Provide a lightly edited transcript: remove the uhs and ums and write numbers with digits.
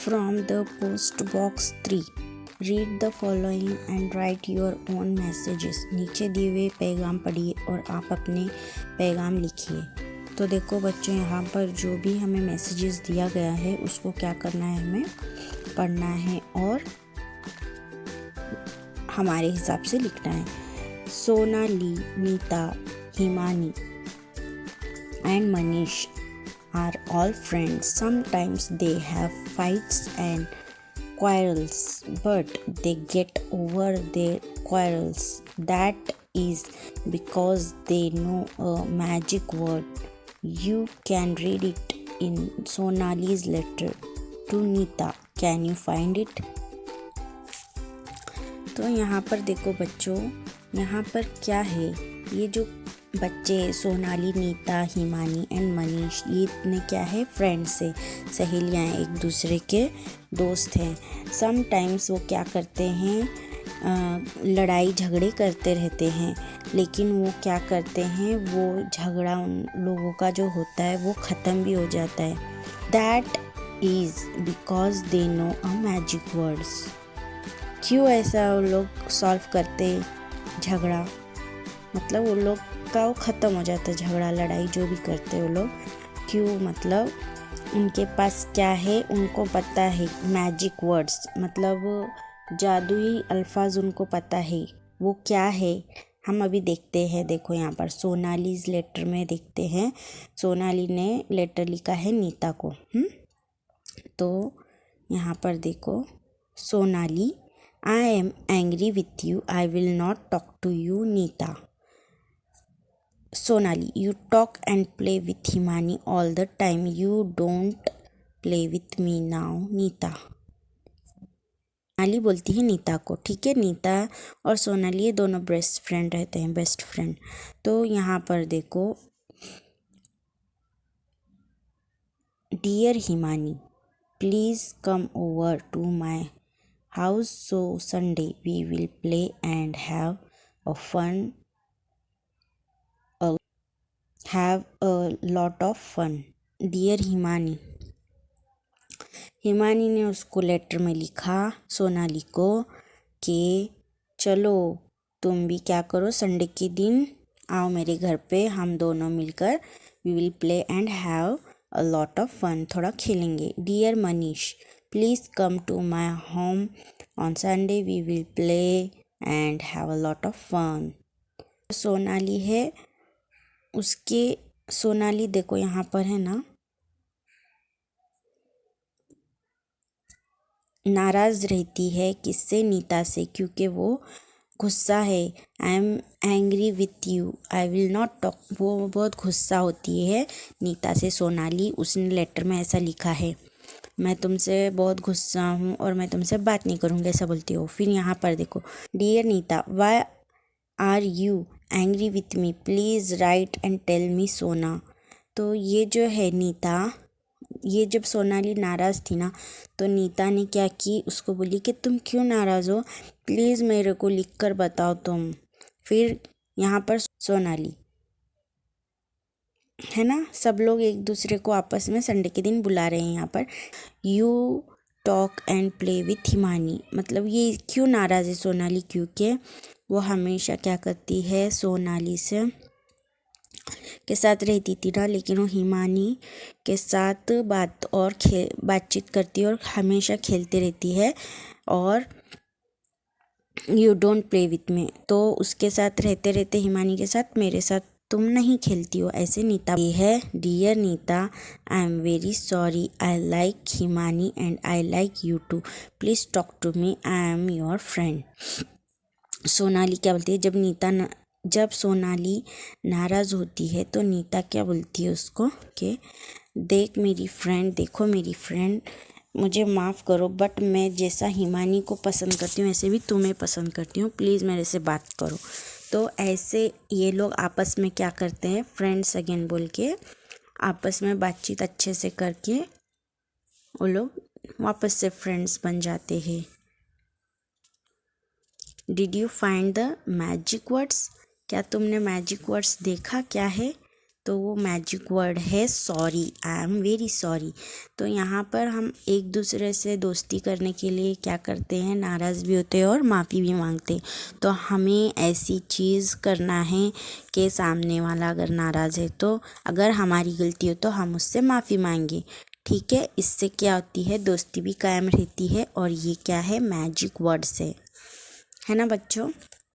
From the post box 3, read the following and write your own messages. नीचे दिए हुए पैगाम पढ़िए और आप अपने पैगाम लिखिए। तो देखो बच्चों, यहाँ पर जो भी हमें मैसेजेस दिया गया है उसको क्या करना है, हमें पढ़ना है और हमारे हिसाब से लिखना है। Sonali, Nita, Himani and Manish are all friends. Sometimes they have fights and quarrels, but they get over their quarrels. That is because they know a magic word. You can read it in Sonali's letter to Nita. Can you find it? तो यहाँ पर देखो बच्चों, यहाँ पर क्या है, ये जो बच्चे सोनाली, नीता, हिमानी एंड मनीष, ये इतने क्या है, फ्रेंड्स है, सहेलियाँ हैं, एक दूसरे के दोस्त हैं। समटाइम्स वो क्या करते हैं, लड़ाई झगड़े करते रहते हैं, लेकिन वो क्या करते हैं, वो झगड़ा उन लोगों का जो होता है वो ख़त्म भी हो जाता है। That is because they know a magic words. क्यों ऐसा वो लोग सॉल्व करते झगड़ा, मतलब वो लोग का वो ख़त्म हो जाता है झगड़ा, लड़ाई जो भी करते वो लोग। क्यों, मतलब उनके पास क्या है, उनको पता है मैजिक वर्ड्स, मतलब जादुई अल्फाज उनको पता है। वो क्या है, हम अभी देखते हैं। देखो यहाँ पर सोनालीज लेटर में देखते हैं, सोनाली ने लेटर लिखा है नीता को। तो यहाँ पर देखो, Sonali, I am angry with you. I will not talk to you, Nita. Sonali, you talk and play with Himani all the time. You don't play with me now, Nita. Sonali बोलती है नीता को, ठीक है। नीता और सोनाली ये दोनों बेस्ट फ्रेंड रहते हैं, बेस्ट फ्रेंड। तो यहाँ पर देखो, dear Himani, please come over to my house so Sunday we will play and have a lot of fun. Dear Himani, Himani ने उसको लेटर में लिखा सोनाली को कि चलो तुम भी क्या करो, संडे के दिन आओ मेरे घर पे, हम दोनों मिलकर we will play and have a lot of fun, थोड़ा खेलेंगे। Dear Manish, please come to my home on Sunday we will play and have a lot of fun. Sonali है, उसके सोनाली देखो यहाँ पर है ना, नाराज़ रहती है किससे, नीता से, क्योंकि वो गुस्सा है। I am angry with you, I will not talk, वो बहुत गुस्सा होती है नीता से। सोनाली, उसने लेटर में ऐसा लिखा है, मैं तुमसे बहुत गुस्सा हूँ और मैं तुमसे बात नहीं करूँगी, ऐसा बोलती हो। फिर यहाँ पर देखो, dear Nita, why are you angry with me, please write and tell me Sona. तो ये जो है नीता, ये जब सोनाली नाराज़ थी ना, तो नीता ने क्या की, उसको बोली कि तुम क्यों नाराज़ हो, प्लीज़ मेरे को लिख कर बताओ तुम। फिर यहाँ पर सोनाली है ना, सब लोग एक दूसरे को आपस में संडे के दिन बुला रहे हैं। यहाँ पर you talk and play with Himani, मतलब ये क्यों नाराज़ है सोनाली, क्योंकि वो हमेशा क्या करती है, सोनाली से के साथ रहती थी ना, लेकिन वो हिमानी के साथ बातचीत करती है और हमेशा खेलती रहती है। और you don't play with me, तो उसके साथ रहते रहते हिमानी के साथ मेरे साथ तुम नहीं खेलती हो, ऐसे नीता ये है। Dear Nita, I am very sorry, I like Himani and I like you too, please talk to me, I am your friend. Sonali क्या बोलती है, जब सोनाली नाराज़ होती है तो नीता क्या बोलती है उसको कि देख मेरी फ्रेंड, देखो मेरी फ्रेंड, मुझे माफ़ करो, बट मैं जैसा हिमानी को पसंद करती हूँ ऐसे भी तुम्हें पसंद करती हूँ, प्लीज़ मेरे से बात करो। तो ऐसे ये लोग आपस में क्या करते हैं, फ्रेंड्स अगेन बोल के आपस में बातचीत अच्छे से करके वो लोग वापस से फ्रेंड्स बन जाते हैं। Did you find the magic words, क्या तुमने मैजिक वर्ड्स देखा क्या है? तो वो मैजिक वर्ड है sorry, I am very sorry. तो यहाँ पर हम एक दूसरे से दोस्ती करने के लिए क्या करते हैं, नाराज़ भी होते हैं और माफ़ी भी मांगते हैं। तो हमें ऐसी चीज़ करना है कि सामने वाला अगर नाराज़ है तो अगर हमारी गलती हो तो हम उससे माफ़ी मांगे, ठीक है। इससे क्या होती है, दोस्ती भी कायम रहती है और ये क्या है, मैजिक वर्ड्स है ना बच्चों।